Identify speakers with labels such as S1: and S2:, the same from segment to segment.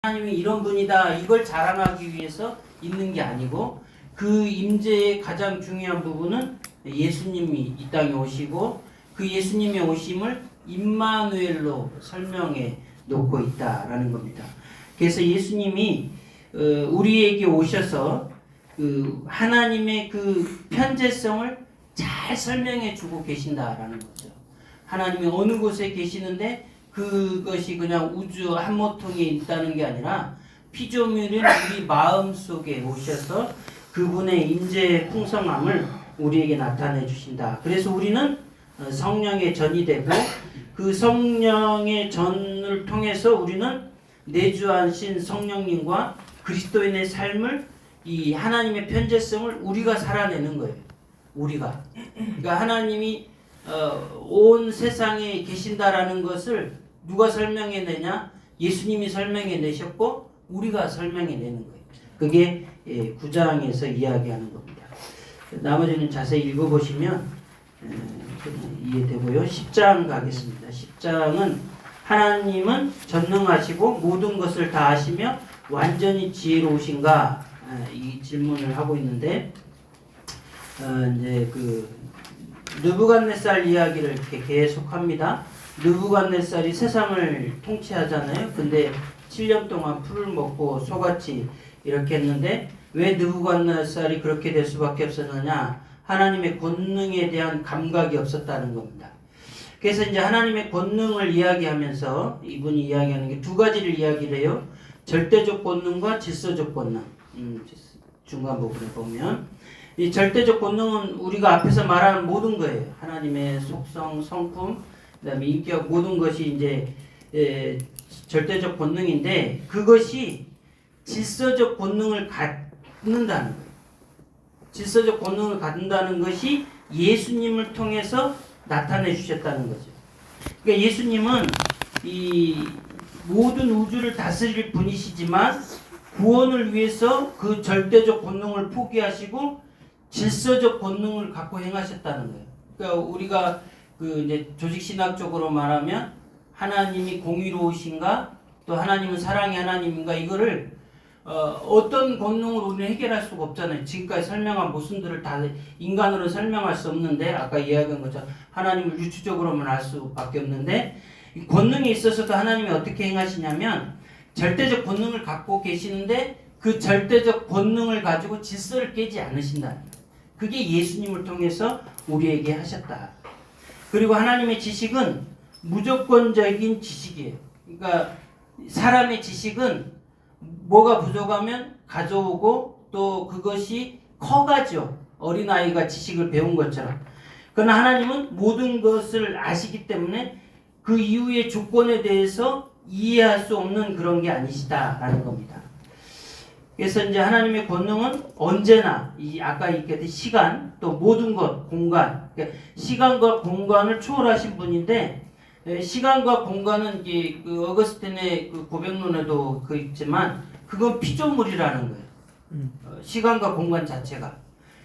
S1: 하나님이 이런 분이다 이걸 자랑하기 위해서 있는 게 아니고 그 임재의 가장 중요한 부분은 예수님이 이 땅에 오시고 그 예수님의 오심을 임마누엘로 설명해 놓고 있다라는 겁니다. 그래서 예수님이 우리에게 오셔서 그 하나님의 그 편재성을 잘 설명해 주고 계신다라는 거죠. 하나님이 어느 곳에 계시는데 그것이 그냥 우주 한 모퉁이에 있다는 게 아니라 피조물인 우리 마음 속에 오셔서 그분의 임재의 풍성함을 우리에게 나타내 주신다. 그래서 우리는 성령의 전이 되고 그 성령의 전을 통해서 우리는 내주하신 성령님과 그리스도인의 삶을 이 하나님의 편재성을 우리가 살아내는 거예요. 우리가. 그러니까 하나님이 온 세상에 계신다라는 것을 누가 설명해내냐? 예수님이 설명해내셨고 우리가 설명해내는 거예요. 그게 9장에서 이야기하는 겁니다. 나머지는 자세히 읽어보시면 이해되고요. 10장 가겠습니다. 10장은 하나님은 전능하시고 모든 것을 다 아시며 완전히 지혜로우신가? 이 질문을 하고 있는데 이제 그 느부갓네살 이야기를 이렇게 계속합니다. 느부갓네살이 세상을 통치하잖아요. 근데 7년 동안 풀을 먹고 소같이 이렇게 했는데 왜 느부갓네살이 그렇게 될 수밖에 없었느냐? 하나님의 권능에 대한 감각이 없었다는 겁니다. 그래서 이제 하나님의 권능을 이야기하면서 이분이 이야기하는 게 두 가지를 이야기를 해요. 절대적 권능과 질서적 권능. 중간 부분에 보면 이 절대적 권능은 우리가 앞에서 말한 모든 거예요. 하나님의 속성, 성품, 그다음에 인격 모든 것이 이제 절대적 권능인데 그것이 질서적 권능을 갖는다는 거예요. 질서적 권능을 갖는다는 것이 예수님을 통해서 나타내 주셨다는 거죠. 그러니까 예수님은 이 모든 우주를 다스릴 분이시지만 구원을 위해서 그 절대적 권능을 포기하시고 질서적 권능을 갖고 행하셨다는 거예요. 그러니까 우리가 그 이제 조직신학적으로 말하면 하나님이 공의로우신가 또 하나님은 사랑의 하나님인가 이거를 어떤 권능으로 우리는 해결할 수가 없잖아요. 지금까지 설명한 모순들을 다 인간으로 설명할 수 없는데 아까 이야기한 것처럼 하나님을 유추적으로만 알 수밖에 없는데 이 권능에 있어서도 하나님이 어떻게 행하시냐면 절대적 권능을 갖고 계시는데 그 절대적 권능을 가지고 질서를 깨지 않으신다는 거예요. 그게 예수님을 통해서 우리에게 하셨다. 그리고 하나님의 지식은 무조건적인 지식이에요. 그러니까 사람의 지식은 뭐가 부족하면 가져오고 또 그것이 커가죠. 어린아이가 지식을 배운 것처럼. 그러나 하나님은 모든 것을 아시기 때문에 그 이후의 조건에 대해서 이해할 수 없는 그런 게 아니시다라는 겁니다. 그래서 이제 하나님의 권능은 언제나 이 아까 얘기했던 시간 또 모든 것 공간 그러니까 시간과 공간을 초월하신 분인데 시간과 공간은 이제 그 어거스틴의 그 고백론에도 그 있지만 그건 피조물이라는 거예요. 시간과 공간 자체가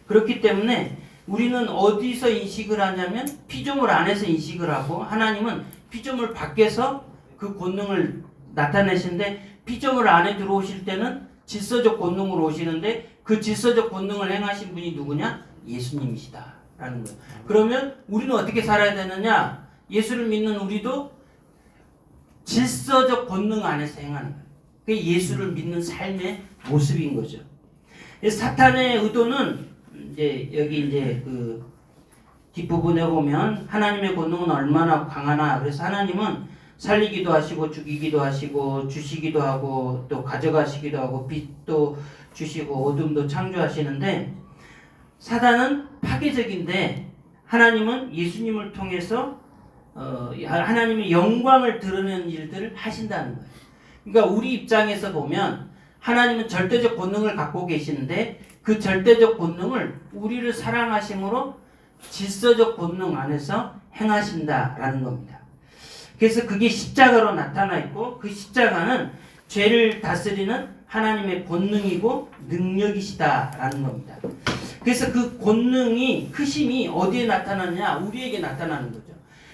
S1: 그렇기 때문에 우리는 어디서 인식을 하냐면 피조물 안에서 인식을 하고 하나님은 피조물 밖에서 그 권능을 나타내시는데 피조물 안에 들어오실 때는 질서적 권능으로 오시는데 그 질서적 권능을 행하신 분이 누구냐? 예수님이시다라는 거예요. 그러면 우리는 어떻게 살아야 되느냐? 예수를 믿는 우리도 질서적 권능 안에서 행하는 거예요. 그게 예수를 믿는 삶의 모습인 거죠. 사탄의 의도는 이제 여기 이제 그 뒷부분에 보면 하나님의 권능은 얼마나 강하나 그래서 하나님은 살리기도 하시고 죽이기도 하시고 주시기도 하고 또 가져가시기도 하고 빛도 주시고 어둠도 창조하시는데 사단은 파괴적인데 하나님은 예수님을 통해서 하나님의 영광을 드러내는 일들을 하신다는 거예요. 그러니까 우리 입장에서 보면 하나님은 절대적 권능을 갖고 계시는데 그 절대적 권능을 우리를 사랑하심으로 질서적 권능 안에서 행하신다라는 겁니다. 그래서 그게 십자가로 나타나 있고 그 십자가는 죄를 다스리는 하나님의 권능이고 능력이시다라는 겁니다. 그래서 그 권능이 크심이 어디에 나타나느냐? 우리에게 나타나는 거죠.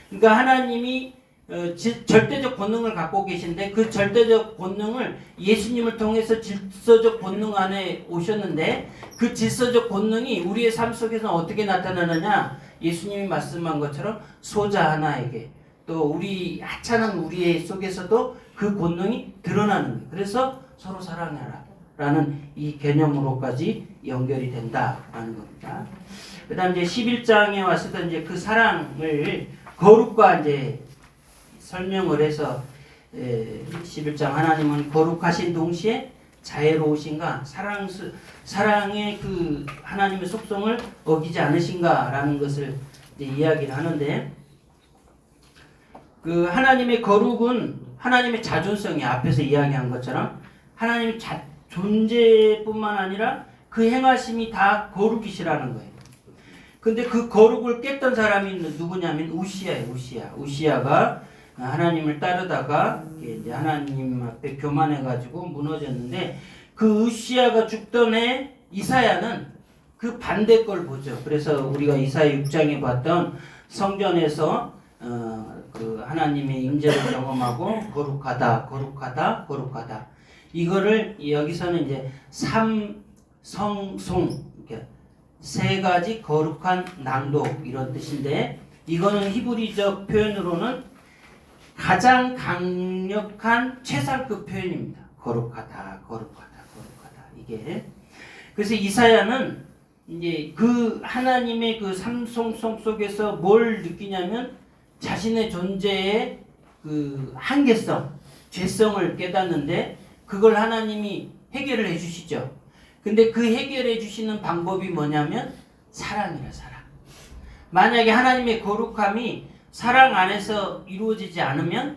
S1: 그러니까 하나님이 절대적 본능을 갖고 계신데 그 절대적 본능을 예수님을 통해서 질서적 본능 안에 오셨는데 그 질서적 본능이 우리의 삶 속에서 어떻게 나타나느냐? 예수님이 말씀한 것처럼 소자 하나에게 또 우리 하찮은 우리의 속에서도 그 본능이 드러나는 거예요. 그래서 서로 사랑해라 라는 이 개념으로까지 연결이 된다라는 겁니다. 그 다음 이제 11장에 왔을 이제 그 사랑을 거룩과 이제 설명을 해서 11장 하나님은 거룩하신 동시에 자애로우신가 사랑의 그 하나님의 속성을 어기지 않으신가라는 것을 이제 이야기를 하는데 그 하나님의 거룩은 하나님의 자존성이 앞에서 이야기한 것처럼 하나님의 존재뿐만 아니라 그 행하심이 다 거룩이시라는 거예요. 근데 그 거룩을 깼던 사람이 누구냐면 우시야예요. 우시야가 하나님을 따르다가 이제 하나님 앞에 교만해가지고 무너졌는데 그 우시야가 죽던 해 이사야는 그 반대 걸 보죠. 그래서 우리가 이사야 6장에 봤던 성전에서 그 하나님의 임재를 경험하고 거룩하다. 이거를 여기서는 이제 삼성송 이렇게 세 가지 거룩한 낭독 이런 뜻인데 이거는 히브리적 표현으로는 가장 강력한 최상급 표현입니다. 거룩하다. 이게 그래서 이사야는 이제 그 하나님의 그 삼성송 속에서 뭘 느끼냐면 자신의 존재의 그 한계성, 죄성을 깨닫는데 그걸 하나님이 해결을 해주시죠. 근데 그 해결해 주시는 방법이 뭐냐면 사랑이라 사랑. 만약에 하나님의 거룩함이 사랑 안에서 이루어지지 않으면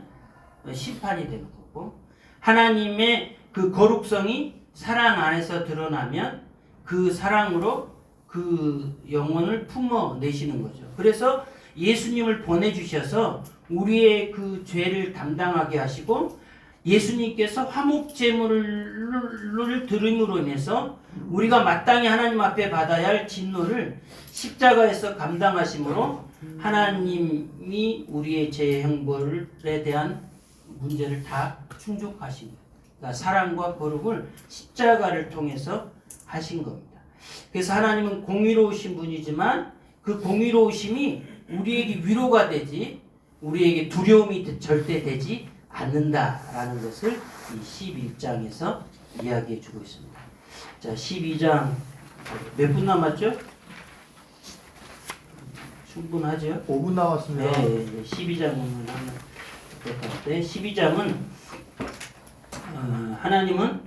S1: 심판이 되는 거고 하나님의 그 거룩성이 사랑 안에서 드러나면 그 사랑으로 그 영혼을 품어내시는 거죠. 그래서 예수님을 보내주셔서 우리의 그 죄를 담당하게 하시고 예수님께서 화목제물을 드림으로 인해서 우리가 마땅히 하나님 앞에 받아야 할 진노를 십자가에서 감당하심으로 하나님이 우리의 죄 형벌에 대한 문제를 다 충족하신 거예요. 그러니까 사랑과 거룩을 십자가를 통해서 하신 겁니다. 그래서 하나님은 공의로우신 분이지만 그 공의로우심이 우리에게 위로가 되지 우리에게 두려움이 절대 되지 않는다라는 것을 이 11장에서 이야기해 주고 있습니다. 자, 12장 몇 분 남았죠? 충분하죠?
S2: 5분 남았습니다.
S1: 네, 12장을 하면 될 것 같아요. 12장은 하나님은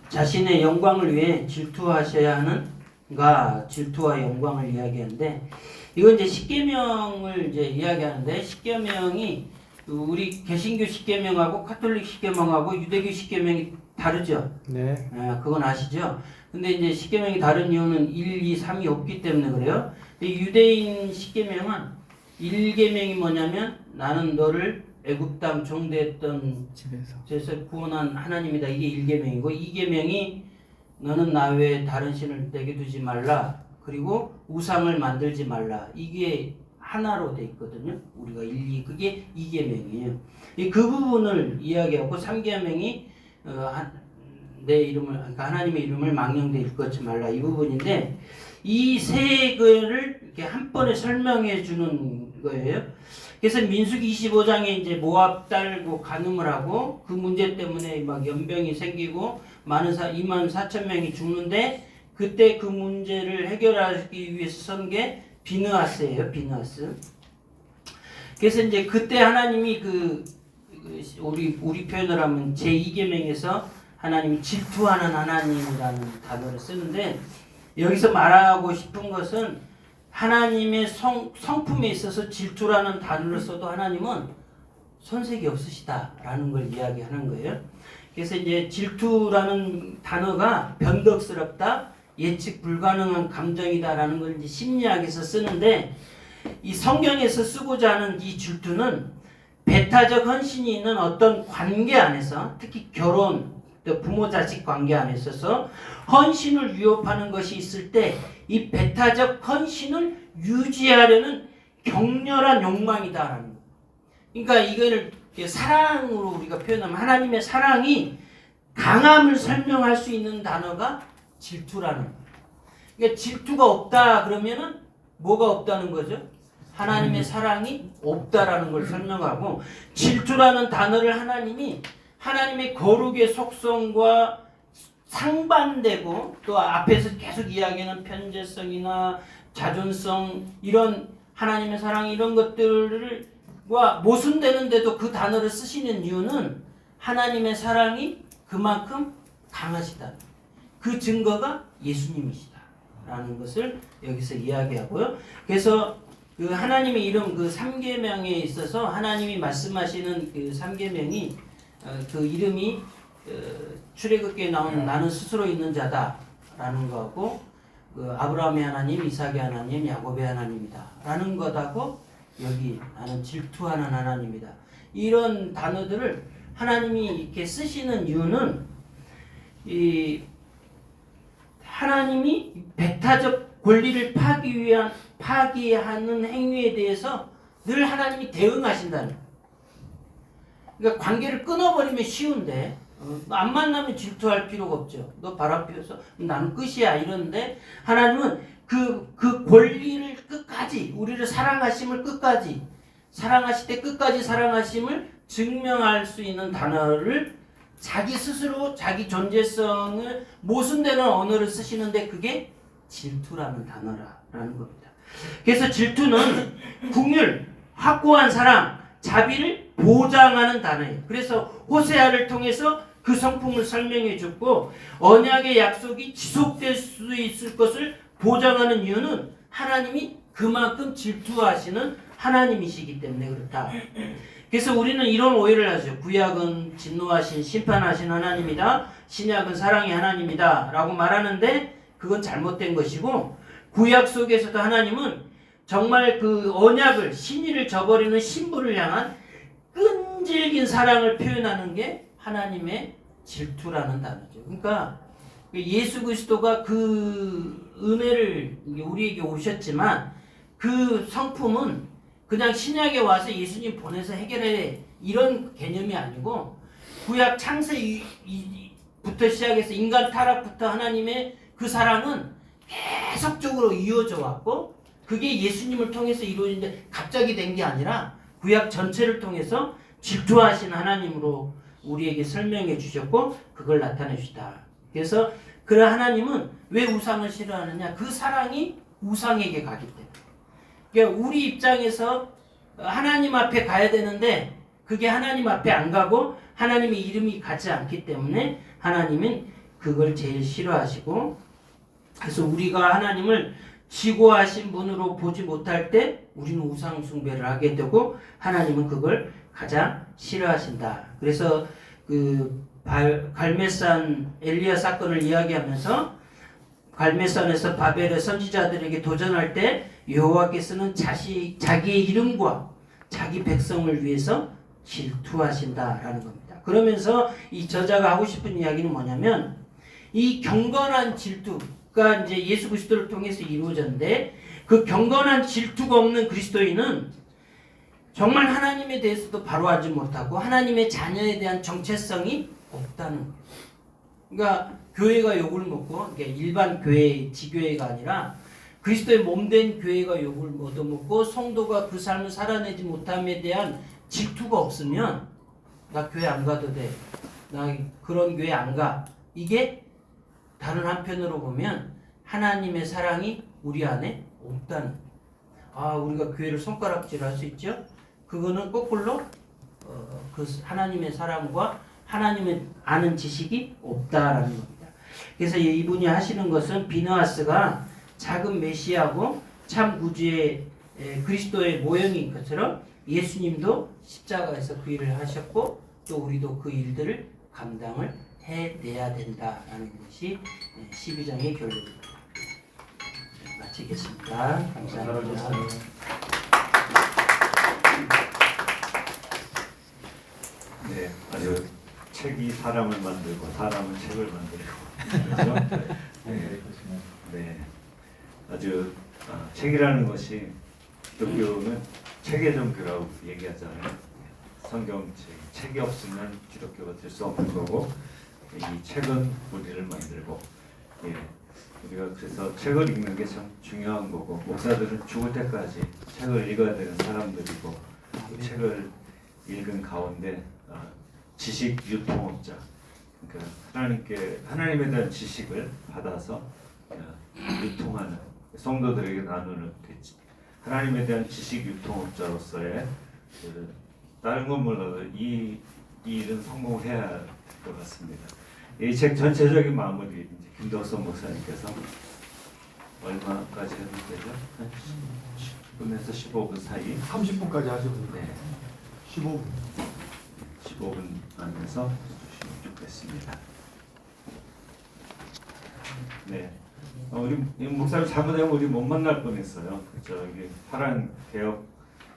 S1: 자신의 영광을 위해 질투하셔야 하는가 질투와 영광을 이야기하는데 이건 이제 십계명을 이제 이야기하는데 십계명이 우리 개신교 십계명하고 카톨릭 십계명하고 유대교 십계명이 다르죠.
S2: 네.
S1: 그건 아시죠? 근데 이제 십계명이 다른 이유는 1, 2, 3이 없기 때문에 그래요. 유대인 십계명은 1계명이 뭐냐면 나는 너를 애굽 땅 종대했던 집에서 구원한 하나님이다. 이게 1계명이고 2계명이 너는 나 외에 다른 신을 내게 두지 말라. 그리고 우상을 만들지 말라. 이게 하나로 돼 있거든요. 우리가 그게 2계명이에요. 그 부분을 이야기하고 3계명이 내 이름을 그러니까 하나님의 이름을 망령되이 일컫지 말라. 이 부분인데 이 세 개를 이렇게 한 번에 설명해 주는 거예요. 그래서 민수기 25장에 이제 모압 딸고 간음을 하고 그 문제 때문에 막 연병이 생기고 24,000명이 죽는데 그때 그 문제를 해결하기 위해서 선 게 비느하스예요. 비느하스. 그래서 이제 그때 하나님이 우리 표현을 하면 제2계명에서 하나님 질투하는 하나님이라는 단어를 쓰는데 여기서 말하고 싶은 것은 하나님의 성품에 있어서 질투라는 단어를 써도 하나님은 손색이 없으시다라는 걸 이야기하는 거예요. 그래서 이제 질투라는 단어가 변덕스럽다, 예측 불가능한 감정이다라는 걸 이제 심리학에서 쓰는데 이 성경에서 쓰고자 하는 이 질투는 배타적 헌신이 있는 어떤 관계 안에서 특히 결혼, 또 부모 자식 관계 안에 있어서 헌신을 위협하는 것이 있을 때 이 배타적 헌신을 유지하려는 격렬한 욕망이다라는 거예요. 그러니까 이거를 사랑으로 우리가 표현하면 하나님의 사랑이 강함을 설명할 수 있는 단어가 질투라는 거예요. 그러니까 질투가 없다 그러면은 뭐가 없다는 거죠? 하나님의 사랑이 없다라는 걸 설명하고, 질투라는 단어를 하나님의 거룩의 속성과 상반되고, 또 앞에서 계속 이야기하는 편재성이나 자존성, 이런 하나님의 사랑 이런 것들과 모순되는데도 그 단어를 쓰시는 이유는 하나님의 사랑이 그만큼 강하시다. 그 증거가 예수님이시다라는 것을 여기서 이야기하고요. 그래서 그 하나님의 이름 그 3계명에 있어서 하나님이 말씀하시는 그 3계명이 그 이름이 출애굽기에 나온 나는 스스로 있는 자다라는 거하고, 그 아브라함의 하나님, 이삭의 하나님, 야곱의 하나님이다라는 것하고, 여기 나는 질투하는 하나님이다. 이런 단어들을 하나님이 이렇게 쓰시는 이유는 이 하나님이 배타적 권리를 파기하는 행위에 대해서 늘 하나님이 대응하신다는 거예요. 그러니까 관계를 끊어버리면 쉬운데 안 만나면 질투할 필요가 없죠. 너 바람 피워서 나는 끝이야 이러는데, 하나님은 그 권리를 끝까지, 우리를 사랑하심을 끝까지, 사랑하실 때 끝까지 사랑하심을 증명할 수 있는 단어를 자기 스스로 자기 존재성을 모순되는 언어를 쓰시는데, 그게 질투라는 단어라는 겁니다. 그래서 질투는 긍휼, 확고한 사랑, 자비를 보장하는 단어예요. 그래서 호세아를 통해서 그 성품을 설명해 줬고, 언약의 약속이 지속될 수 있을 것을 보장하는 이유는 하나님이 그만큼 질투하시는 하나님이시기 때문에 그렇다. 그래서 우리는 이런 오해를 하죠. 구약은 진노하신 심판하신 하나님이다, 신약은 사랑의 하나님이다 라고 말하는데, 그건 잘못된 것이고, 구약 속에서도 하나님은 정말 그 언약을, 신의를 저버리는 신부를 향한 끈질긴 사랑을 표현하는 게 하나님의 질투라는 단어죠. 그러니까 예수 그리스도가 그 은혜를 우리에게 오셨지만, 그 성품은 그냥 신약에 와서 예수님 보내서 해결해 이런 개념이 아니고, 구약 창세부터 시작해서 인간 타락부터 하나님의 그 사랑은 계속적으로 이어져 왔고, 그게 예수님을 통해서 이루어진데 갑자기 된 게 아니라 구약 전체를 통해서 질투하신 하나님으로 우리에게 설명해 주셨고, 그걸 나타내 주시다. 그래서 그 하나님은 왜 우상을 싫어하느냐? 그 사랑이 우상에게 가기 때문에. 그러니까 우리 입장에서 하나님 앞에 가야 되는데 그게 하나님 앞에 안 가고 하나님의 이름이 가지 않기 때문에 하나님은 그걸 제일 싫어하시고, 그래서 우리가 하나님을 지고하신 분으로 보지 못할 때 우리는 우상 숭배를 하게 되고, 하나님은 그걸 가장 싫어하신다. 그래서 그 갈멜산 엘리야 사건을 이야기하면서, 갈멜산에서 바벨의 선지자들에게 도전할 때 여호와께서는 자기의 이름과 자기 백성을 위해서 질투하신다라는 겁니다. 그러면서 이 저자가 하고 싶은 이야기는 뭐냐면, 이 경건한 질투가 이제 예수 그리스도를 통해서 이루어졌는데, 그 경건한 질투가 없는 그리스도인은 정말 하나님에 대해서도 바로 알지 못하고 하나님의 자녀에 대한 정체성이 없다는 거예요. 그러니까 교회가 욕을 먹고, 일반 교회, 지교회가 아니라 그리스도의 몸된 교회가 욕을 얻어먹고 성도가 그 삶을 살아내지 못함에 대한 질투가 없으면 나 교회 안 가도 돼, 나 그런 교회 안 가, 이게 다른 한편으로 보면 하나님의 사랑이 우리 안에 없다는 거예요. 우리가 교회를 손가락질할 수 있죠? 그거는 거꾸로 그 하나님의 사랑과 하나님의 아는 지식이 없다라는 겁니다. 그래서 이분이 하시는 것은 비느하스가 작은 메시아고 참 구주의 그리스도의 모형인 것처럼 예수님도 십자가에서 그 일을 하셨고, 또 우리도 그 일들을 감당을 해내야 된다라는 것이 12장의 결론입니다. 마치겠습니다. 감사합니다.
S2: 네, 아주 책이 사람을 만들고 사람은 책을 만들고, 그렇죠? 네, 아주 책이라는 것이 기독교는 책의 종교라고 얘기하잖아요. 책이 없으면 기독교가 될 수 없는 거고, 이 책은 우리를 만들고, 예, 우리가 그래서 책을 읽는 게 참 중요한 거고, 목사들은 죽을 때까지 책을 읽어야 되는 사람들이고, 그 책을 읽은 가운데 지식 유통업자, 그러니까 하나님에 대한 지식을 받아서 유통하는, 성도들에게 나누는 하나님에 대한 지식 유통업자로서의 다른 건 몰라도 이 일은 성공해야 할 것 같습니다. 이 책 전체적인 마무리 김덕선 목사님께서 얼마까지 해도 되죠? 한 10분에서 15분 사이.
S3: 30분까지 하시면 돼요.
S2: 네.
S3: 15분.
S2: 15분 안에서 해주시면 좋겠습니다. 네. 우리 목사님 잘못하면 우리 못 만날 뻔했어요. 저기 파란 개혁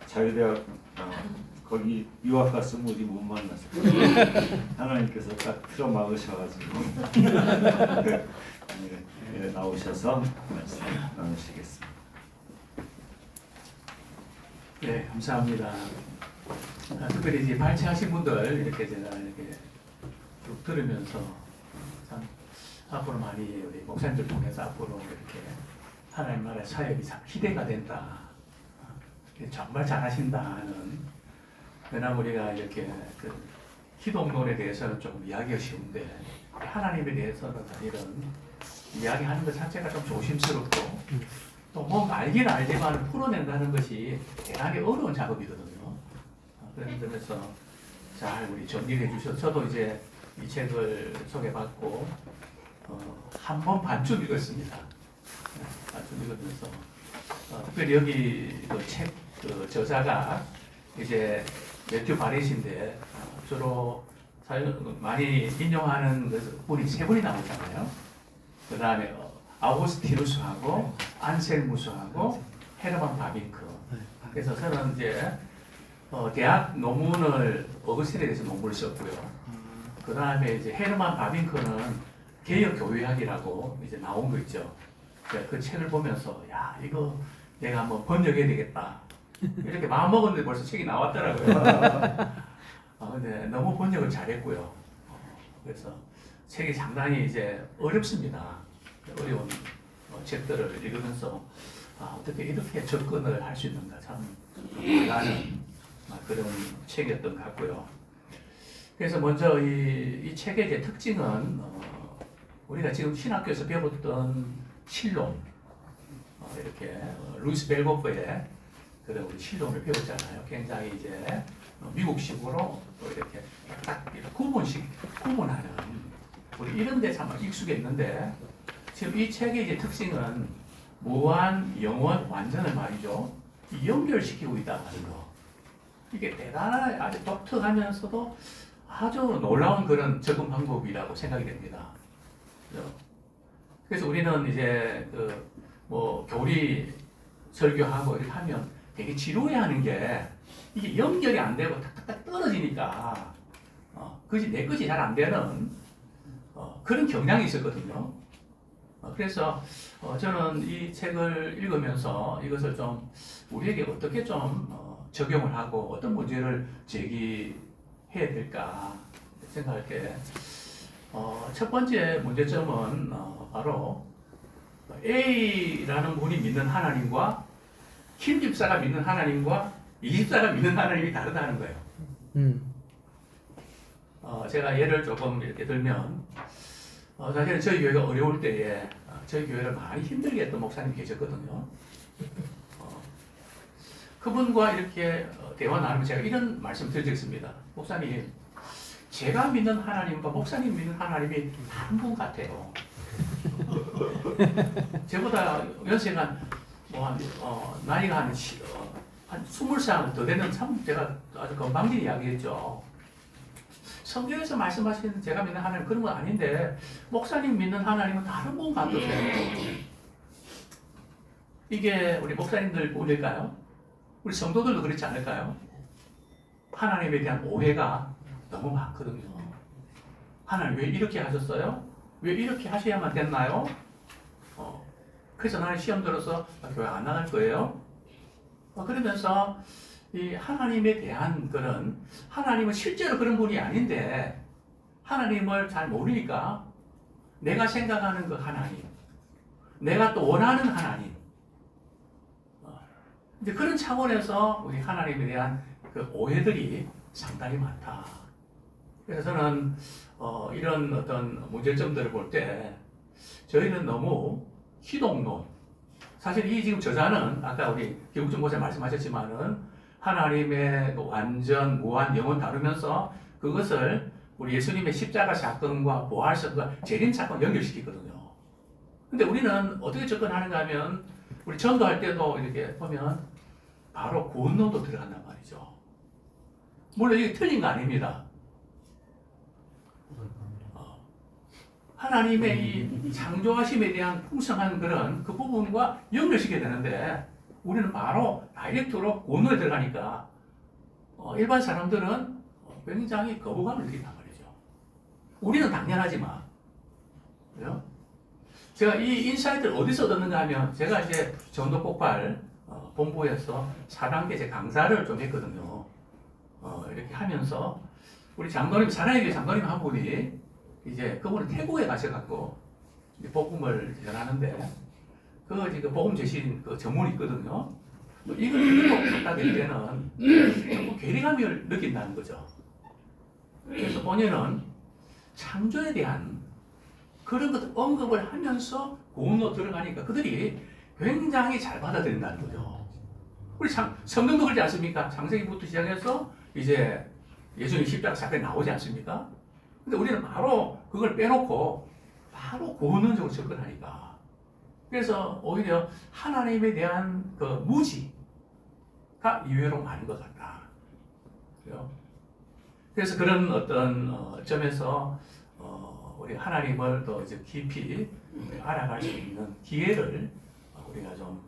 S2: 자유대학 거기 유학 갔으면 우리 못 만났어요. 하나님께서 딱 틀어 막으셔가지고 네, 나오셔서 말씀 나누시겠습니다.
S4: 네, 감사합니다. 특별히 이제 발췌하신 분들 이렇게 제가 이렇게 쭉 들으면서 참 앞으로 많이 우리 목사님들 통해서 앞으로 이렇게 하나님 나라의 사역이 참 기대가 된다. 정말 잘하신다는. 왜냐하면 우리가 이렇게 그 기독론에 대해서는 조금 이야기가 쉬운데 하나님에 대해서는 이런 이야기하는 것 자체가 좀 조심스럽고 또 뭐 알긴 알지만 풀어낸다는 것이 대단히 어려운 작업이거든요. 그런 점에서 잘 우리 정리해 주셔서 저도 이제 이 책을 소개받고 한 번 반쯤 읽었습니다. 반쯤 읽으면서 특별히 여기 그 저자가 이제 매튜 바렛인데 주로 많이 인용하는 분이 세 분이 나오잖아요. 그 다음에 아우구스티누스하고 안셀무스하고 헤르만 바빙크. 그래서 저는 이제 대학 논문을 어거스틴에 대해서 논문을 썼고요. 그 다음에 이제 헤르만 바빙크는 개혁 교회학이라고 이제 나온 거 있죠. 그 책을 보면서 야 이거 내가 한번 번역해야 되겠다. 이렇게 마음 먹었는데 벌써 책이 나왔더라고요. 근데 너무 번역을 잘했고요. 그래서 책이 상당히 이제 어렵습니다. 어려운 책들을 읽으면서 어떻게 이렇게 접근을 할 수 있는가 참 대단한 그런 책이었던 것 같고요. 그래서 먼저 이 책의 이제 특징은 우리가 지금 신학교에서 배웠던 실론, 이렇게 루이스 벨고프의 그런 우리 실론을 배웠잖아요. 굉장히 이제 미국식으로 또 이렇게 딱 구분하는 우리 이런 데 참 익숙했는데 지금 이 책의 이제 특징은 무한, 영원, 완전을 말이죠. 연결시키고 있다는 거. 이게 대단한 아주 독특하면서도 아주 놀라운 그런 접근 방법이라고 생각이 됩니다. 그래서 우리는 이제 뭐 교리 설교하고 이렇게 하면 되게 지루해하는 게 이게 연결이 안 되고 탁탁탁 떨어지니까 그것이 내 것이 잘 안 되는 그런 경향이 있었거든요. 그래서 저는 이 책을 읽으면서 이것을 좀 우리에게 어떻게 좀 적용을 하고 어떤 문제를 제기해야 될까 생각할 때 첫 번째 문제점은 바로 A라는 분이 믿는 하나님과 김 집사가 믿는 하나님과 이 집사가 믿는 하나님이 다르다는 거예요. 제가 예를 조금 이렇게 들면 사실은 저희 교회가 어려울 때에 저희 교회를 많이 힘들게 했던 목사님이 계셨거든요. 그분과 이렇게 대화 나누면 제가 이런 말씀 드린 적 있습니다. 목사님, 제가 믿는 하나님과 목사님 믿는 하나님이 다른 분 같아요. 저보다 연세가 나이가 한 20살 더 되는 참 제가 아주 건방진 이야기했죠. 성경에서 말씀하시는 제가 믿는 하나님 그런 건 아닌데 목사님 믿는 하나님은 다른 분 같으세요. 이게 우리 목사님들 오해일까요? 우리 성도들도 그렇지 않을까요? 하나님에 대한 오해가 너무 많거든요. 하나님 왜 이렇게 하셨어요? 왜 이렇게 하셔야만 됐나요? 그래서 나는 시험 들어서 교회 안 나갈 거예요. 그러면서 이 하나님에 대한 그런 하나님은 실제로 그런 분이 아닌데 하나님을 잘 모르니까 내가 생각하는 그 하나님, 내가 또 원하는 하나님. 이제 그런 차원에서 우리 하나님에 대한 그 오해들이 상당히 많다. 그래서 저는 이런 어떤 문제점들을 볼 때 저희는 너무 희동론. 사실 이 지금 저자는 아까 우리 김국준 목사 말씀하셨지만은 하나님의 완전 무한 영혼 다루면서 그것을 우리 예수님의 십자가 사건과 부활 사건과 재림 사건 연결시키거든요. 근데 우리는 어떻게 접근하는가 하면 우리 전도할 때도 이렇게 보면 바로 구원론도 들어간단 말이죠. 물론 이게 틀린 거 아닙니다. 하나님의 이 창조하심에 대한 풍성한 그런 그 부분과 연결시켜야 되는데 우리는 바로 다이렉트로 구원론에 들어가니까 일반 사람들은 굉장히 거부감을 느낀단 말이죠. 우리는 당연하지만 그죠? 제가 이 인사이트를 어디서 얻었는가 하면 제가 이제 전도 폭발 본부에서 4단계 제 강사를 좀 했거든요. 이렇게 하면서 우리 장로님 사랑의 교회 장로님 한 분이 이제 그분은 태국에 가셔갖고 이제 복음을 전하는데 그 복음 제신 그 전문이 있거든요. 이걸 갖다 댈 때는 자꾸 괴리감을 느낀다는 거죠. 그래서 본인은 창조에 대한 그런 것들 언급을 하면서 구원로 들어가니까 그들이 굉장히 잘 받아들인다는 거죠. 우리 성경도 그러지 않습니까? 창세기부터 시작해서 이제 예수님 십자가 사건이 나오지 않습니까? 근데 우리는 바로 그걸 빼놓고 바로 구원론적으로 접근하니까. 그래서 오히려 하나님에 대한 그 무지가 의외로 많은 것 같다. 그래요? 그래서 그런 어떤 점에서 우리 하나님을 더 이제 깊이 알아갈 수 있는 기회를 우리가 좀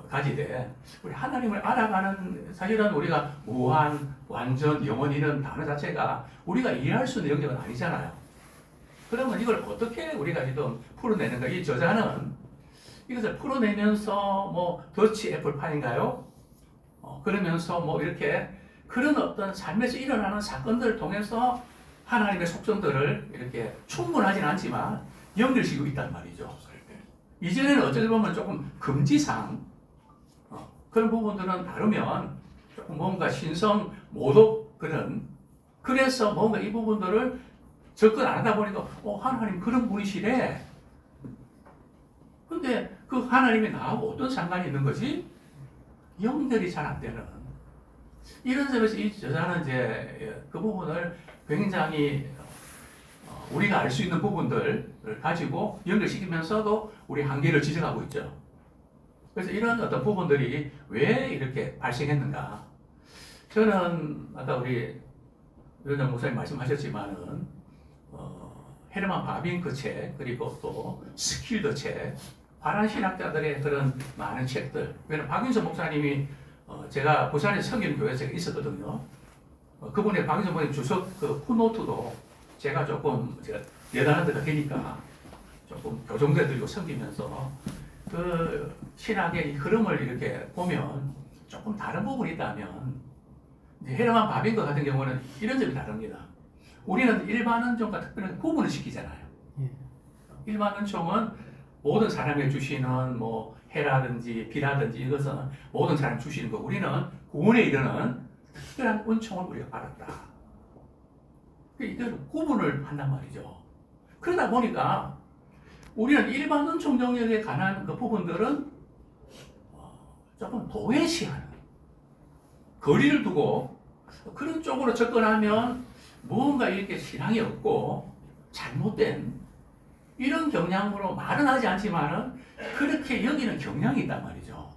S4: 가지되 우리 하나님을 알아가는 사실은 우리가 무한, 완전, 영원이라는 단어 자체가 우리가 이해할 수 있는 영역은 아니잖아요. 그러면 이걸 어떻게 우리가 지금 풀어내는가? 이 저자는 이것을 풀어내면서 뭐 더치 애플파인가요? 그러면서 뭐 이렇게 그런 어떤 삶에서 일어나는 사건들을 통해서 하나님의 속성들을 이렇게 충분하진 않지만 연결시키고 있단 말이죠. 이전에는 어찌 보면 조금 금지상 그런 부분들은 다루면 조금 뭔가 신성 모독 그래서 뭔가 이 부분들을 접근 안 하다 보니까 하나님 그런 분이시래. 근데 그 하나님이 나하고 어떤 상관이 있는 거지? 연결이 잘 안 되는 이런 점에서 이 저자는 이제 그 부분을 굉장히 우리가 알 수 있는 부분들을 가지고 연결시키면서도 우리 한계를 지적하고 있죠. 그래서 이런 어떤 부분들이 왜 이렇게 발생했는가? 저는 아까 우리 유현장 목사님 말씀하셨지만은 헤르만 바빙크 책 그리고 또 스킬더 책, 화란 신학자들의 그런 많은 책들. 왜냐면 박윤서 목사님이 제가 부산에 성경교회에서 있었거든요. 그분의 박윤서 목사님 주석 그 푸노트도 제가 네덜란드가 되니까 조금 교정대들고 섬기면서 그 신학의 흐름을 이렇게 보면 조금 다른 부분이 있다면 헤르만 바빙크 같은 경우는 이런 점이 다릅니다. 우리는 일반 은총과 특별한 구분을 시키잖아요. 일반 은총은 모든 사람에게 주시는 뭐 해라든지 비라든지 이것은 모든 사람이 주시는 거. 우리는 구원에 이르는 특별한 은총을 우리가 받았다. 이걸 구분을 한단 말이죠. 그러다 보니까 우리는 일반 은총 영역에 관한 그 부분들은 조금 도외시하는 거리를 두고 그런 쪽으로 접근하면 무언가 이렇게 신앙이 없고 잘못된 이런 경향으로 말은 하지 않지만은 그렇게 여기는 경향이 있단 말이죠.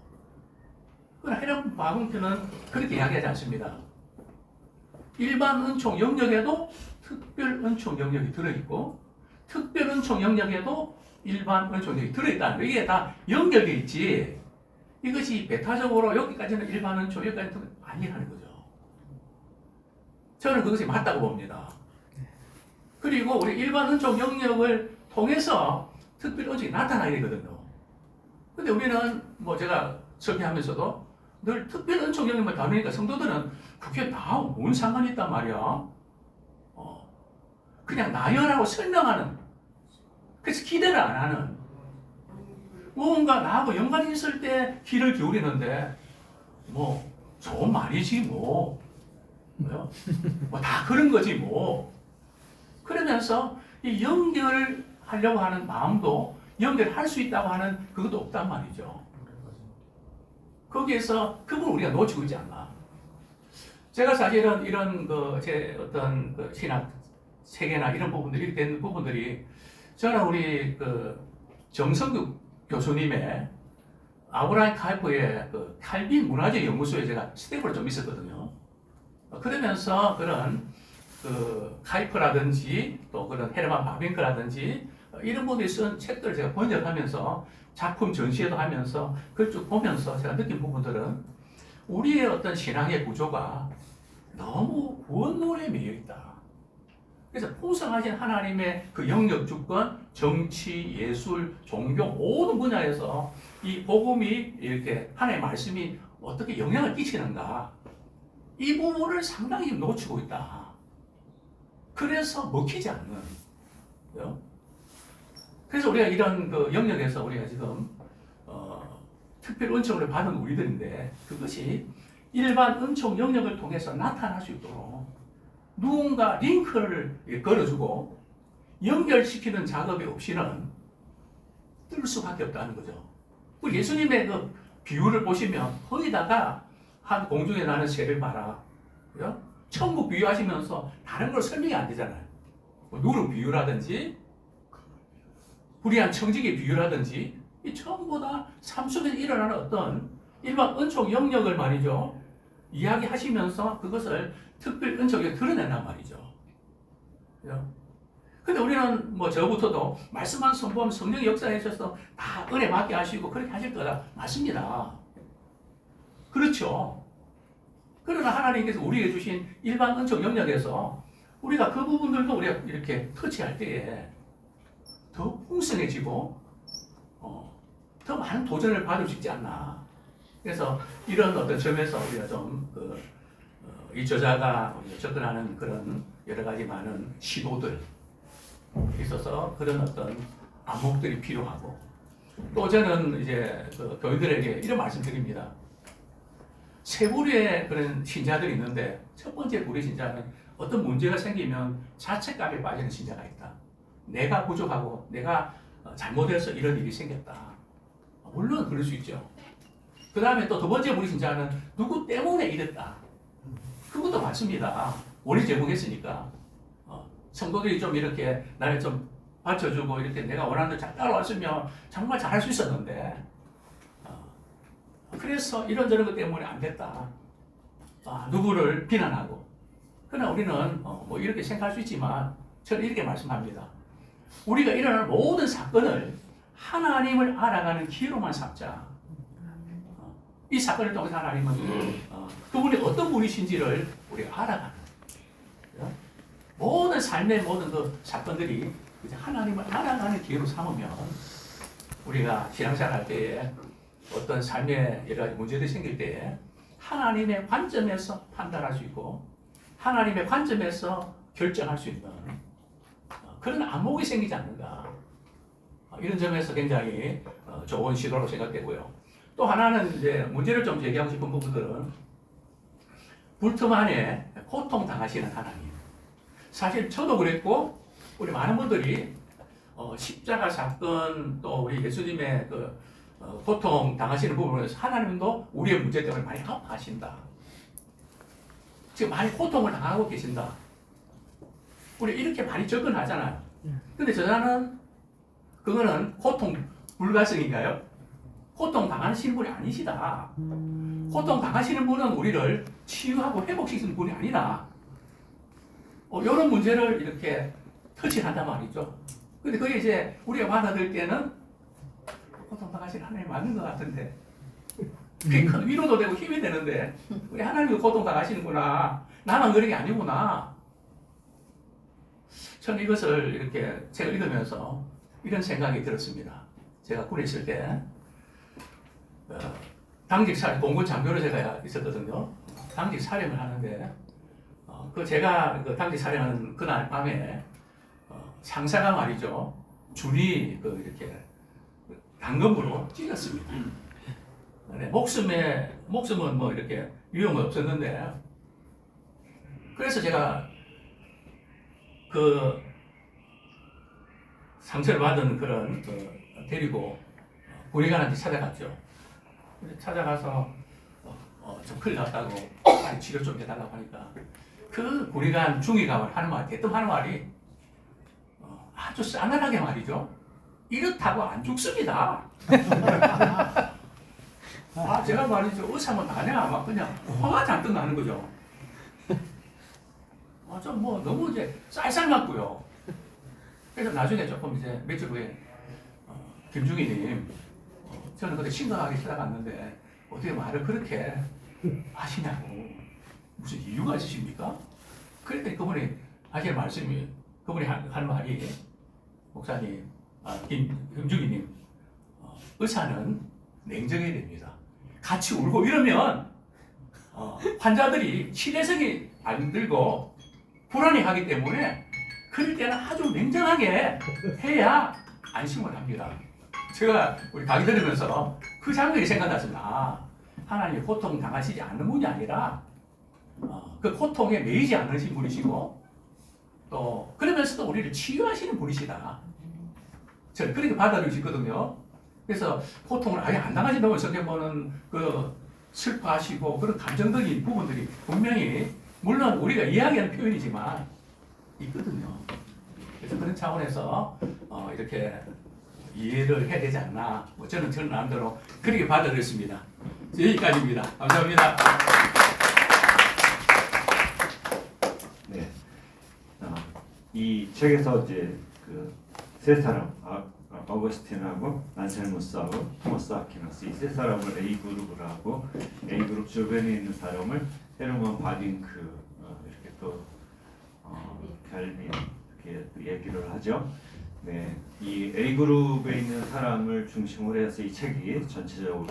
S4: 그러나 헤르만 바빙크는 그렇게 이야기하지 않습니다. 일반 은총 영역에도 특별 은총 영역이 들어있고 특별 은총 영역에도 일반 은총 영역이 들어있다는 거. 이게 다 연결되어 있지. 이것이 배타적으로 여기까지는 일반 은총, 여기까지는 아니라는 거죠. 저는 그것이 맞다고 봅니다. 그리고 우리 일반 은총 영역을 통해서 특별 은총이 나타나야 되거든요. 근데 우리는 뭐 제가 설교하면서도 늘 특별 은총 영역만 다루니까 성도들은 그게 나뭔 상관이 있단 말이야. 그냥 나열하고 설명하는, 그래서 기대를 안 하는, 뭔가 나하고 연관이 있을 때 귀를 기울이는데 뭐 좋은 말이지 뭐 다 그런 거지 뭐. 그러면서 이 연결하려고 하는 마음도 연결할 수 있다고 하는 그것도 없단 말이죠. 거기에서 그걸 우리가 놓치고 있지 않나. 제가 사실은 이런 제 어떤 신학 세계나 이런 부분들이 이렇게 된 부분들이 저는 우리 정성규 교수님의 아브라함 카이퍼의 칼빈 문화재 연구소에 제가 스태프로 좀 있었거든요. 그러면서 그런 카이퍼라든지 또 그런 헤르만 바빙크라든지 이런 분들이 쓴 책들을 제가 번역하면서 작품 전시회도 하면서 그걸 쭉 보면서 제가 느낀 부분들은 우리의 어떤 신앙의 구조가 너무 구원론에 매여 있다. 그래서 풍성하신 하나님의 그 영역 주권, 정치, 예술, 종교 모든 분야에서 이 복음이 이렇게 하나님의 말씀이 어떻게 영향을 끼치는가, 이 부분을 상당히 놓치고 있다. 그래서 먹히지 않는. 그래서 우리가 이런 영역에서 우리가 지금 특별 은총을 받은 우리들인데 그것이 일반 은총 영역을 통해서 나타날 수 있도록 누군가 링크를 걸어주고 연결시키는 작업이 없이는 뜰 수밖에 없다는 거죠. 우리 예수님의 그 비유를 보시면 거기다가 한 공중에 나는 새를 봐라. 천국 비유하시면서 다른 걸 설명이 안 되잖아요. 누룩 비유라든지 불의한 청지기 비유라든지 이 전부 다 삶 속에서 일어나는 어떤 일반 은총 영역을 말이죠. 이야기하시면서 그것을 특별 은총에 드러낸단 말이죠. 근데 우리는 뭐 저부터도 말씀만 선포하면 성령 역사에 있어서 다 은혜 받게 하시고 그렇게 하실 거다. 맞습니다. 그렇죠. 그러나 하나님께서 우리에게 주신 일반 은총 영역에서 우리가 그 부분들도 우리가 이렇게 터치할 때에 더 풍성해지고 더 많은 도전을 받을 수 있지 않나. 그래서 이런 어떤 점에서 우리가 좀 이 저자가 접근하는 그런 여러 가지 많은 시도들 있어서 그런 어떤 안목들이 필요하고, 또 저는 이제 교인들에게 이런 말씀 드립니다. 세 부류의 그런 신자들이 있는데 첫 번째 부류 신자는 어떤 문제가 생기면 자책감에 빠지는 신자가 있다. 내가 부족하고 내가 잘못해서 이런 일이 생겼다. 물론 그럴 수 있죠. 그 다음에 또 두 번째 부류 신자는 누구 때문에 이랬다. 그것도 맞습니다. 원인 제공했으니까. 성도들이 좀 이렇게 나를 좀 받쳐주고 이렇게 내가 원하는 대로 잘 따라왔으면 정말 잘할 수 있었는데 그래서 이런저런 것 때문에 안 됐다. 누구를 비난하고. 그러나 우리는 뭐 이렇게 생각할 수 있지만 저는 이렇게 말씀합니다. 우리가 일어나는 모든 사건을 하나님을 알아가는 기회로만 삼자. 이 사건을 통해서 하나님은 그분이 어떤 분이신지를 우리가 알아가는, 모든 삶의 모든 그 사건들이 이제 하나님을 알아가는 기회로 삼으면 우리가 신앙생활 할 때에 어떤 삶의 여러 가지 문제들이 생길 때에 하나님의 관점에서 판단할 수 있고 하나님의 관점에서 결정할 수 있는 그런 안목이 생기지 않는가. 이런 점에서 굉장히 좋은 시도라고 생각되고요. 또 하나는 이제 문제를 좀 제기하고 싶은 부분들은 불틈 안에 고통당하시는 하나님. 사실 저도 그랬고 우리 많은 분들이 십자가 사건 또 우리 예수님의 고통 당하시는 부분에서 하나님도 우리의 문제 때문에 많이 아파하신다. 지금 많이 고통을 당하고 계신다. 우리 이렇게 많이 접근하잖아요. 근데 저자는 그거는 고통 불가성인가요? 고통 당하시는 분이 아니시다. 고통 당하시는 분은 우리를 치유하고 회복시키는 분이 아니다. 이런 문제를 이렇게 터치한단 말이죠. 근데 그게 이제 우리가 받아들일 때는 고통 당하시는 하나님 맞는 것 같은데 그게 큰 위로도 되고 힘이 되는데 우리 하나님도 고통 당하시는구나. 나만 그런 게 아니구나. 저는 이것을 이렇게 책을 읽으면서 이런 생각이 들었습니다. 제가 군에 있을 때 당직 사령 공군 장교로 제가 있었거든요. 당직 사령을 하는데 그 제가 그 당직 사령하는 그날 밤에 상사가 말이죠. 준이 그 이렇게 단검으로 찔렸습니다. 네, 목숨은 뭐 이렇게 위험은 없었는데 그래서 제가 그 상처를 받은 그런 데리고 군의관한테 찾아갔죠. 찾아가서 좀 큰일 났다고 빨리 치료 좀 해달라고 하니까 그 군의관 중위가 하는 말, 대뜸 하는 말이 아주 싸늘하게 말이죠. 이렇다고 안 죽습니다. 제가 말이죠. 의사면 아니야. 막 그냥 화가 잔뜩 나는 거죠. 좀 뭐 너무 이제 쌀쌀 맞고요. 그래서 나중에 조금 이제 며칠 후에 김중희님 저는 그때 심각하게 찾아갔는데 어떻게 말을 그렇게 하시냐고 무슨 이유가 있으십니까? 그랬더니 그분이 하시는 말씀이 그분이 하는 말이 목사님, 김중희님 의사는 냉정해야 됩니다. 같이 울고 이러면 환자들이 신뢰성이 안 들고 불안해하기 때문에 그럴 때는 아주 냉정하게 해야 안심을 합니다. 제가 우리 강의 들으면서 그 장면이 생각났습니다. 하나님 고통 당하시지 않는 분이 아니라 그 고통에 매이지 않으신 분이시고 또 그러면서도 우리를 치유하시는 분이시다. 저는 그렇게 받아들이시거든요. 그래서 고통을 아예 안 당하신다고 성경보는 그 슬퍼하시고 그런 감정적인 부분들이 분명히 물론 우리가 이야기하는 표현이지만 있거든요. 그래서 그런 차원에서 이렇게 이해를 해야 되지 않나. 뭐 저는 나름대로 그렇게 받아들였습니다. 여기까지입니다. 감사합니다.
S2: 네. 이 책에서 이제 그 세 사람, 어거스틴하고 안셀무스하고 토마스 아퀴나스 이 세 사람을 A 그룹을 하고 A 그룹 주변에 있는 사람을 헤르먼 바딩크 이렇게 또 갤빈 이렇게 또 얘기를 하죠. 네, 이 A 그룹에 있는 사람을 중심으로 해서 이 책이 전체적으로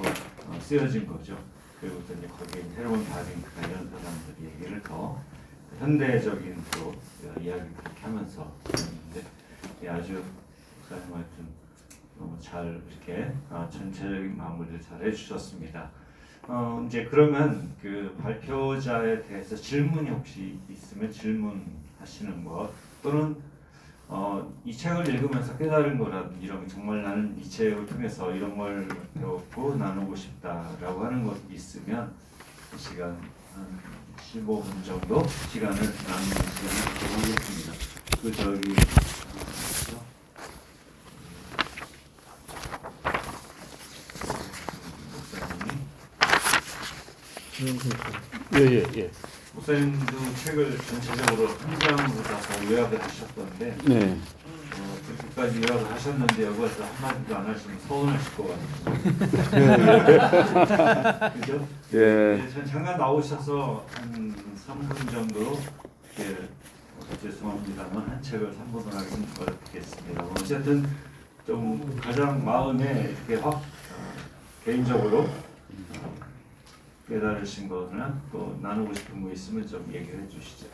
S2: 쓰여진 거죠. 그리고 또 이제 거기에 헤르먼 바딩크나 이런 사람들이 얘기를 더 현대적인 또 이야기를 그렇게 하면서 했는데 아주 목사님 하여튼 너무 잘 이렇게 전체적인 마무리를 잘 해주셨습니다. 이제 그러면 그 발표자에 대해서 질문이 혹시 있으면 질문하시는 것 또는 이 책을 읽으면서 깨달은 거라든지 이런 정말 나는 이 책을 통해서 이런 걸 배웠고 나누고 싶다라고 하는 것 있으면 이 시간 한 15분 정도 시간을 나누는 시간을 드리겠습니다. 그 저기
S5: 예.
S2: 목사님도 책을 전체적으로 한 장으로 다 요약을 하셨던데
S5: 네.
S2: 그렇게까지 요약을 하셨는데 여기 와서 한마디도 안 하시면 서운하실 것 같아요. 그죠?
S5: 예.
S2: 전 잠깐 나오셔서 한 3분 정도 죄송합니다만 한 책을 3분으로 하기는 어렵겠습니다. 어쨌든 좀 가장 마음에 이렇게 개인적으로 깨달으신 거나 또 나누고 싶은 거 있으면 좀 얘기를 해주시죠.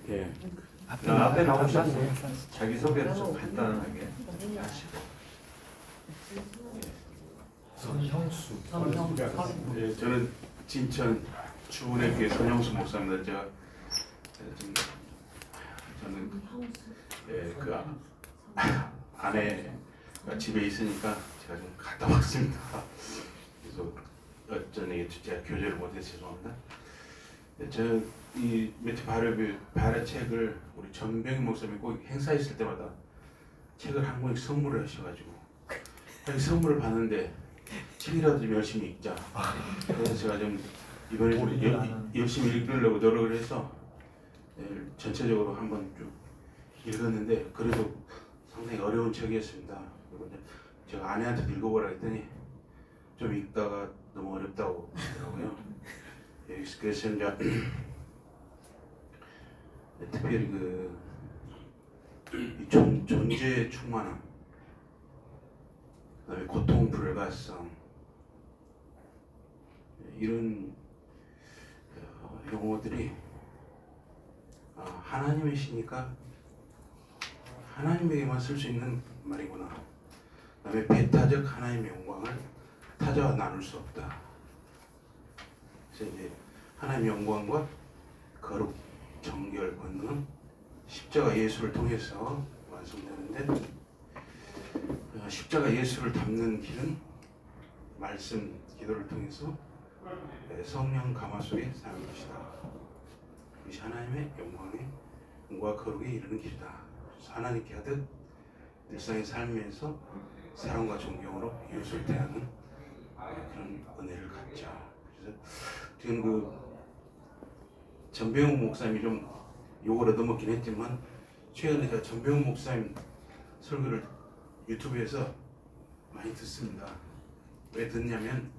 S5: 예.
S2: 앞에 나오셔서 자기 소개를 좀 간단하게 하시고.
S3: 선형수.
S5: 예, 저는 진천 주은의 교회 선영수 목사입니다. 저는 그 아내가 집에 있으니까 제가 좀 갔다 왔습니다. 그래서 어쩐지 제가 교제를 못해서 죄송합니다. 이 매튜 바레 책을 우리 정병희 목사님이 꼭 행사 있을 때마다 책을 한 권씩 선물을 하셔가지고 선물을 받는데 책이라도 좀 열심히 읽자. 그래서 제가 좀 이번에 열심히 읽으려고 노력을 해서 전체적으로 한번 쭉 읽었는데 그래도 상당히 어려운 책이었습니다. 그리고 제가 아내한테 읽어보라 했더니 좀 읽다가 너무 어렵다고 하더라고요. 그래서 이제 특별히 존재의 충만함, 그다음에 고통 불가성, 이런 용어들이 하나님의 시니까 하나님에게만 쓸 수 있는 말이구나. 그다음에 배타적 하나님의 영광을 타자와 나눌 수 없다. 그래서 이제 하나님의 영광과 거룩, 정결, 권능은 십자가 예수를 통해서 완성되는데 십자가 예수를 담는 길은 말씀, 기도를 통해서 성령 감화 속에 사는 것이다. 이것이 하나님의 영광과 거룩에 이르는 길이다. 그래서 하나님께 하듯 일상의 삶에서 사랑과 존경으로 이웃을 대하는 그런 은혜를 갖자. 그래서 지금 그 전병훈 목사님이 좀 욕을 얻어먹긴 했지만 최근에 제가 전병훈 목사님 설교를 유튜브에서 많이 듣습니다. 왜 듣냐면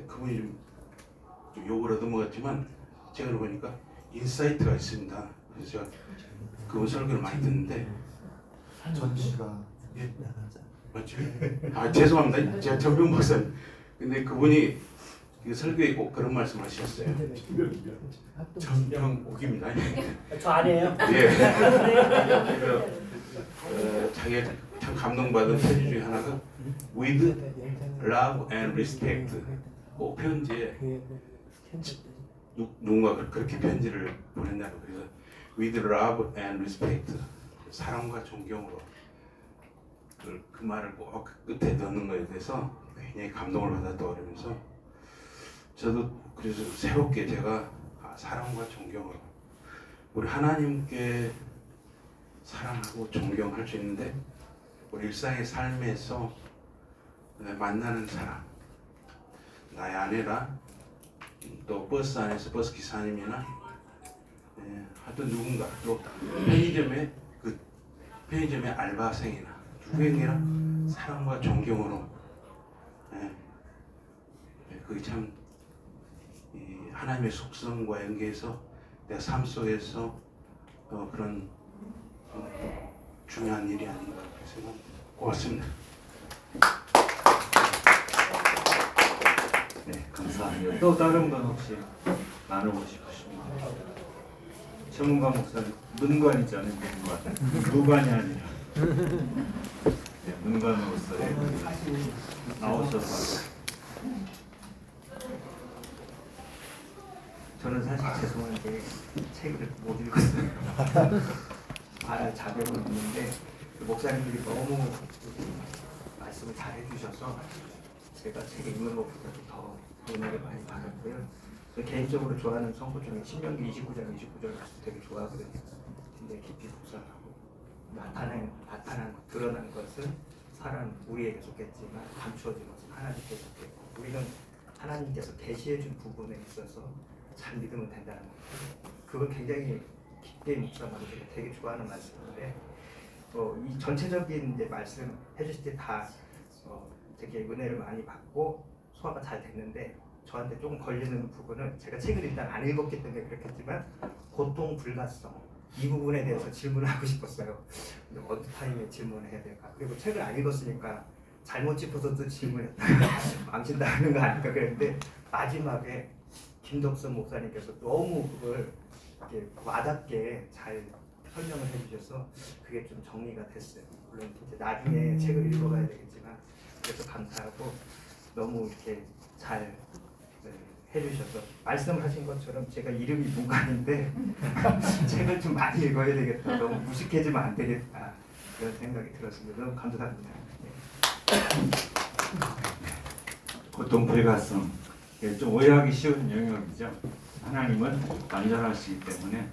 S5: 그분이 좀 욕을 얻어먹었지만 제가 보니까 인사이트가 있습니다. 그래서 제가 그분 설교를 많이 듣는데
S3: 전시가
S5: 예, 맞죠? 죄송합니다. 제가 전병훈 목사님. 근데 그분이 그 설교에 꼭 그런 말씀 하셨어요. 전병욱입니다.
S1: 저 아니에요.
S5: 예. 그래서 자기가 참 감동받은 편지 중에 하나가 With love and respect. 꼭 편지에 누군가 그렇게 편지를 보낸다고. 그래서 With love and respect. 사랑과 존경으로 그 말을 꼭 끝에 넣는 것에 대해서 굉장히 감동을 받았다고 그러면서 저도 그래서 새롭게 제가 사랑과 존경으로 우리 하나님께 사랑하고 존경할 수 있는데 우리 일상의 삶에서 만나는 사람, 나의 아내라 또 버스 안에서 버스 기사님이나 하여튼 누군가 또 편의점의 알바생이나 누구에게나 사랑과 존경으로 그게 참 하나님의 속성과 연계해서 내 삶 속에서 그런 중요한 일이 아닌가 생각합니다. 고맙습니다.
S2: 네, 감사합니다. 또 다른 분 혹시 나누고 싶으십니까? 전문가 목사님, 문관 있잖아요, 문관. 무관이 아니라. 네, 문관으로서 나오셔서.
S6: 저는 사실 죄송한데 책을 못 읽었어요. 말할 자격은 없는데 목사님들이 너무 말씀을 잘 해주셔서 제가 책 읽는 것보다도 더 은혜를 많이 받았고요. 개인적으로 좋아하는 성구 중에 신명기 29장 말씀 되게 좋아하거든요. 근데 깊이 묵상하고 나타난 것, 드러난 것은 사람 우리에게 속했지만 감추어진 것은 하나님께서 속했고 우리는 하나님께서 계시해 준 부분에 있어서 잘 믿으면 된다는 거. 그걸 굉장히 깊게 묵상하고 제가 되게 좋아하는 말씀인데 이 전체적인 이제 말씀 해주실 때 다 되게 은혜를 많이 받고 소화가 잘 됐는데 저한테 조금 걸리는 부분은 제가 책을 일단 안 읽었기 때문에 그렇겠지만 고통 불가성 이 부분에 대해서 질문을 하고 싶었어요. 근데 어느 타임에 질문을 해야 될까? 그리고 책을 안 읽었으니까 잘못 짚어서 또 질문했다가 망친다는 거 아닐까 그랬는데 마지막에 김덕선 목사님께서 너무 그걸 이렇게 와닿게 잘 설명을 해주셔서 그게 좀 정리가 됐어요. 물론 이제 나중에 책을 읽어봐야 되겠지만 그래서 감사하고 너무 이렇게 잘 해주셔서 말씀하신 것처럼 제가 이름이 무관인데 책을 좀 많이 읽어야 되겠다. 너무 무식해지면 안 되겠다. 그런 생각이 들었습니다. 너무 감사합니다.
S2: 고통 불가성. 좀 오해하기 쉬운 영역이죠. 하나님은 완전하시기 때문에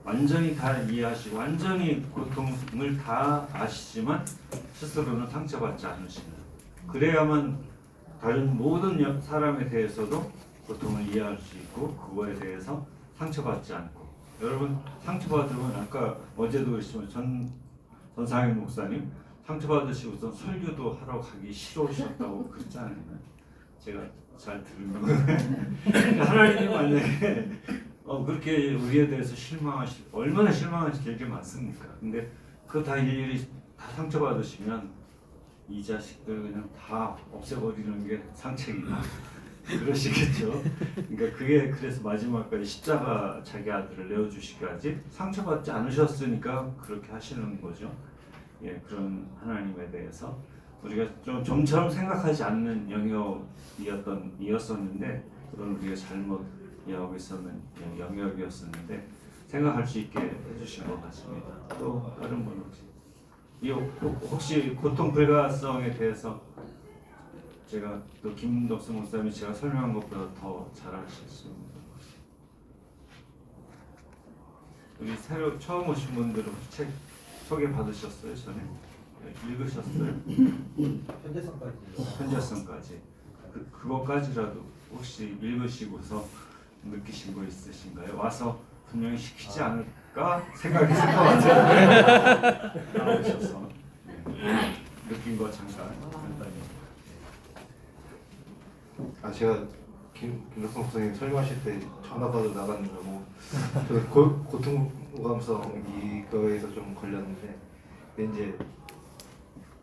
S2: 완전히 다 이해하시고 완전히 고통을 다 아시지만 스스로는 상처받지 않으시는. 그래야만 다른 모든 사람에 대해서도 고통을 이해할 수 있고 그거에 대해서 상처받지 않고. 여러분 상처받으면 아까 어제도 그랬지만 전상현 목사님 상처받으시고서 설교도 하러 가기 싫으셨다고 그랬잖아요. 제가 잘 들은 건데 하나님이 만약에 그렇게 우리에 대해서 얼마나 실망하실 일이 많습니까? 근데 그거 다 일일이 다 상처받으시면 이 자식들 그냥 다 없애버리는 게 상책이다. 그러시겠죠. 그러니까 그게 그래서 마지막까지 십자가 자기 아들을 내어주시기까지 상처받지 않으셨으니까 그렇게 하시는 거죠. 예, 그런 하나님에 대해서 우리가 좀 좀처럼 생각하지 않는 영역이었는데 그건 우리가 잘못 이해하고 있었는 영역이었었는데 생각할 수 있게 해주신 것 같습니다. 또 다른 분 혹시 고통 불가성에 대해서 제가 또 김덕수 목사님이 제가 설명한 것보다 더 잘하실 수 있는 우리 새로 처음 오신 분들은 책 소개 받으셨어요? 전에 읽으셨어요? 현재성까지 그것까지라도 혹시 읽으시고서 느끼신 거 있으신가요? 와서 분명히 시키지 않을까 생각했을 것 같아요. 나오셔서 느낀 거 잠깐 간단히.
S3: 제가 김덕성 목사님 설명하실 때 전화 받아 나갔는데 저 고통감성 이거에서 좀 걸렸는데 근데 이제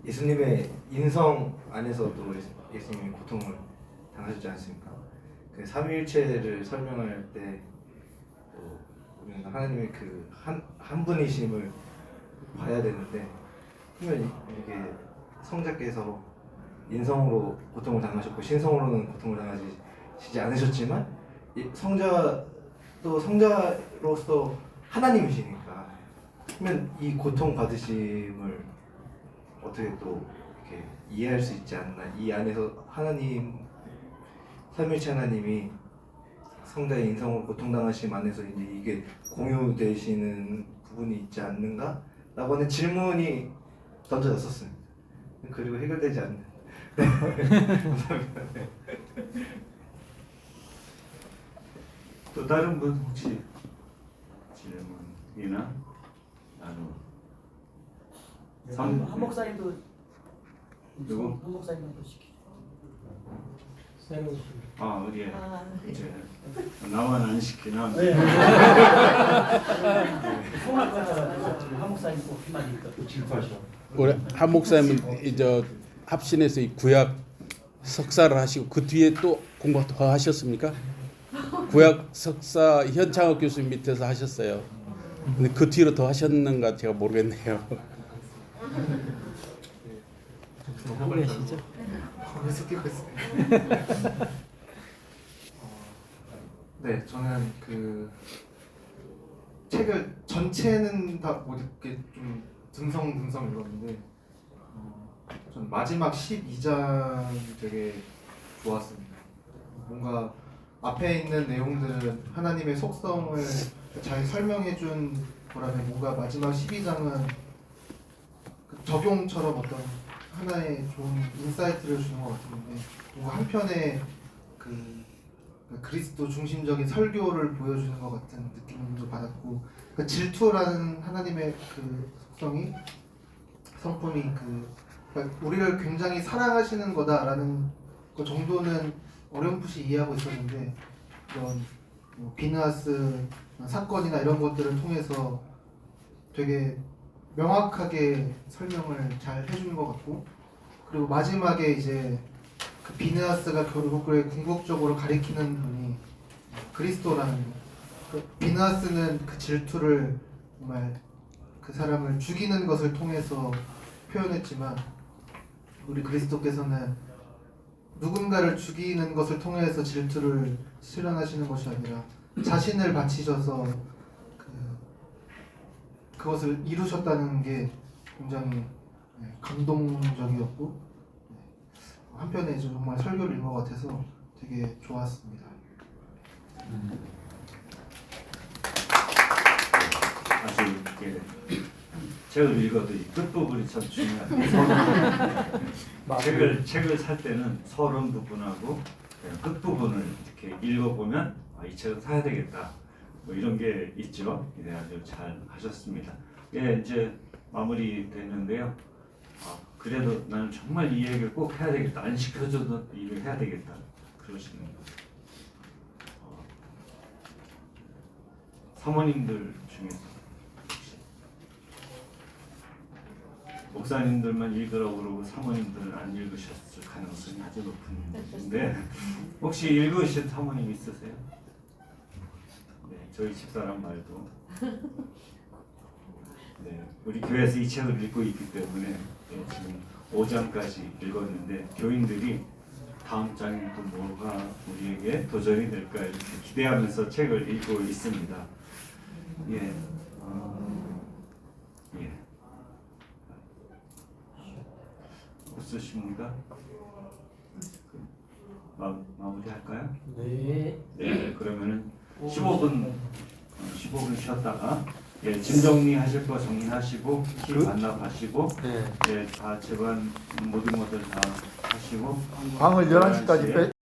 S3: 예수님의 인성 안에서도 예수님이 고통을 당하셨지 않습니까? 그 삼위일체를 설명할 때 우리는 하나님의 그 한 분이심을 봐야 되는데 그러면 이게 성자께서 인성으로 고통을 당하셨고 신성으로는 고통을 당하시지 않으셨지만 성자도 성자로서 하나님이시니까 그러면 이 고통 받으심을 어떻게 또 이렇게 이해할 수 있지 않나. 이 안에서 하나님 삼위일체 하나님이 성자의 인성으로 고통당하심 안에서 이제 이게 공유되시는 부분이 있지 않는가? 라고 하는 질문이 던져졌었습니다. 그리고 해결되지 않는. 감사합니다.
S2: 또 다른 분 혹시 질문이나 나누?
S7: 한 목사님도
S2: 누구?
S7: 한 목사님도 시키죠.
S2: 예. 이제 나만 안 시키나?
S7: 네. 한 목사님 꼭 한마디 또 질투하시오.
S8: 우리 한 목사님은 이제 합신에서 이 구약 석사를 하시고 그 뒤에 또 공부 더 하셨습니까? 구약 석사 현창학 교수님 밑에서 하셨어요. 근데 그 뒤로 더 하셨는가 제가 모르겠네요.
S7: 하고 계시죠?
S3: 네, 저는 그 책을 전체는 다 못 읽게 좀 듬성듬성 읽었는데 전 마지막 12장 되게 좋았습니다. 뭔가 앞에 있는 내용들은 하나님의 속성을 잘 설명해 준 거라면 뭔가 마지막 12장은 그 적용처럼 어떤 하나의 좋은 인사이트를 주는 것 같은데 뭔가 한편에 그 그리스도 중심적인 설교를 보여주는 것 같은 느낌도 받았고 그 질투라는 하나님의 그 속성이 성품이 그러니까 우리를 굉장히 사랑하시는 거다라는 그 정도는 어렴풋이 이해하고 있었는데 이런 뭐 비느하스 사건이나 이런 것들을 통해서 되게 명확하게 설명을 잘 해주는 것 같고 그리고 마지막에 이제 그 비느하스가 결국에 궁극적으로 가리키는 분이 그리스도라는 그 비느하스는 그 질투를 정말 그 사람을 죽이는 것을 통해서 표현했지만 우리 그리스도께서는 누군가를 죽이는 것을 통해서 질투를 실현하시는 것이 아니라 자신을 바치셔서 그것을 이루셨다는 게 굉장히 감동적이었고 한편에 정말 설교를 읽은 것 같아서 되게 좋았습니다.
S2: 아주 책을 읽어도 이 끝부분이 참 중요해요. 책을 살 때는 서론 부분하고 끝부분을 이렇게 읽어보면 이 책은 사야 되겠다. 뭐 이런 게 있죠. 네, 아주 잘 하셨습니다. 예, 이제 마무리 됐는데요. 그래도 나는 정말 이 얘기를 꼭 해야 되겠다. 안 시켜줘도 이걸 해야 되겠다. 그러시는 거. 사모님들 중에서 목사님들만 읽으라고 그러고 사모님들은 안 읽으셨을 가능성이 아주 높은데 혹시 읽으신 사모님 있으세요? 네, 저희 집사람 말도 네, 우리 교회에서 이 책을 읽고 있기 때문에 네, 지금 5장까지 읽었는데 교인들이 다음 장에 또 뭐가 우리에게 도전이 될까 이렇게 기대하면서 책을 읽고 있습니다. 예, 예. 없으십니까? 마무리할까요?
S1: 네.
S2: 네, 그러면은 15분 쉬었다가 예, 짐 정리하실 거 정리하시고 키 반납하시고 예, 다 제반 모든 것들 다 하시고
S3: 방을 11시까지